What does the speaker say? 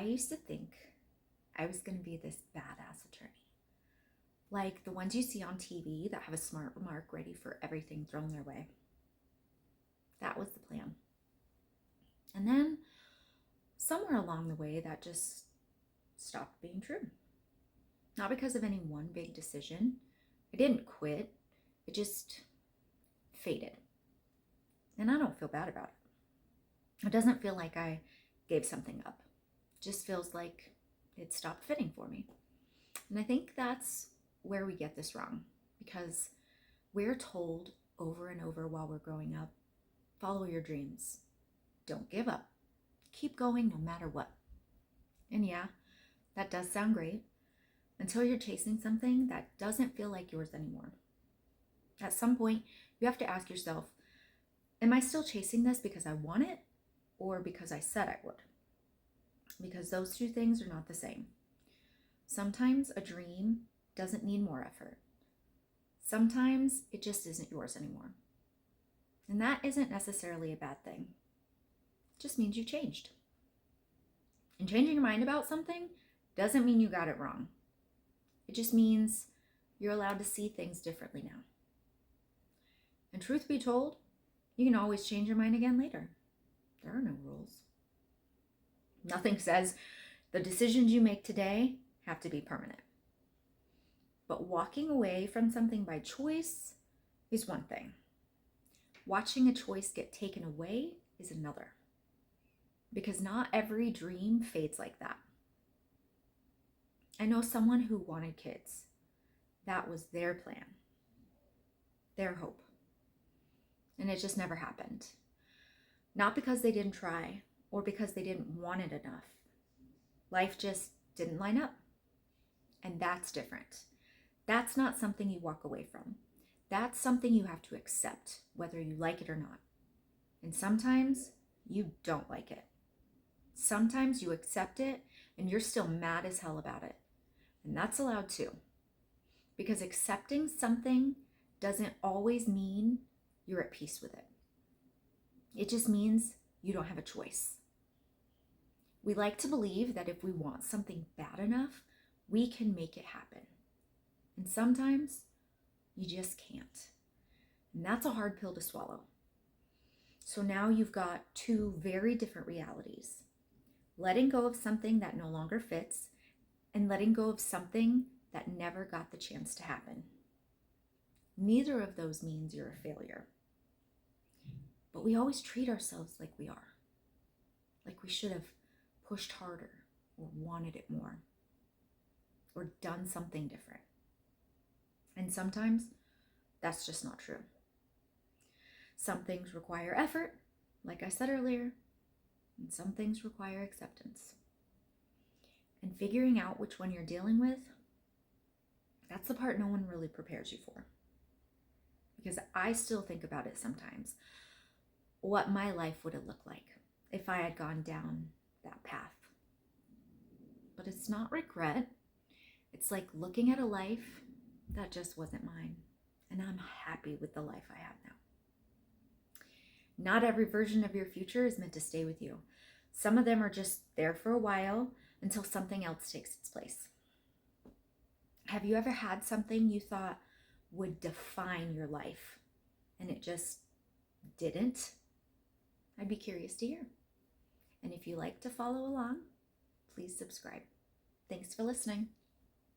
I used to think I was going to be this badass attorney. Like the ones you see on TV that have a smart remark ready for everything thrown their way. That was the plan. And then somewhere along the way, that just stopped being true. Not because of any one big decision. I didn't quit. It just faded. And I don't feel bad about it. It doesn't feel like I gave something up. It just feels like it stopped fitting for me. And I think that's where we get this wrong, because we're told over and over while we're growing up, follow your dreams. Don't give up. Keep going no matter what. And yeah, that does sound great until you're chasing something that doesn't feel like yours anymore. At some point, you have to ask yourself, am I still chasing this because I want it or because I said I would? Because those two things are not the same. Sometimes a dream doesn't need more effort. Sometimes it just isn't yours anymore. And that isn't necessarily a bad thing. It just means you changed. And changing your mind about something doesn't mean you got it wrong. It just means you're allowed to see things differently now. And truth be told, you can always change your mind again later. There are no rules. Nothing says the decisions you make today have to be permanent. But walking away from something by choice is one thing. Watching a choice get taken away is another. Because not every dream fades like that. I know someone who wanted kids. That was their plan, their hope. And it just never happened. Not because they didn't try or because they didn't want it enough. Life just didn't line up. And that's different. That's not something you walk away from. That's something you have to accept, whether you like it or not. And sometimes you don't like it. Sometimes you accept it and you're still mad as hell about it. And that's allowed too. Because accepting something doesn't always mean you're at peace with it. It just means you don't have a choice. We like to believe that if we want something bad enough, we can make it happen. And sometimes you just can't. And that's a hard pill to swallow. So now you've got two very different realities. Letting go of something that no longer fits and letting go of something that never got the chance to happen. Neither of those means you're a failure. But we always treat ourselves like we are. Like we should have pushed harder or wanted it more or done something different. And sometimes that's just not true. Some things require effort, like I said earlier, and some things require acceptance. And figuring out which one you're dealing with, that's the part no one really prepares you for. Because I still think about it sometimes, what my life would have looked like if I had gone down that path. But it's not regret. It's like looking at a life that just wasn't mine. And I'm happy with the life I have now. Not every version of your future is meant to stay with you. Some of them are just there for a while until something else takes its place. Have you ever had something you thought would define your life and it just didn't? I'd be curious to hear. And if you like to follow along, please subscribe. Thanks for listening.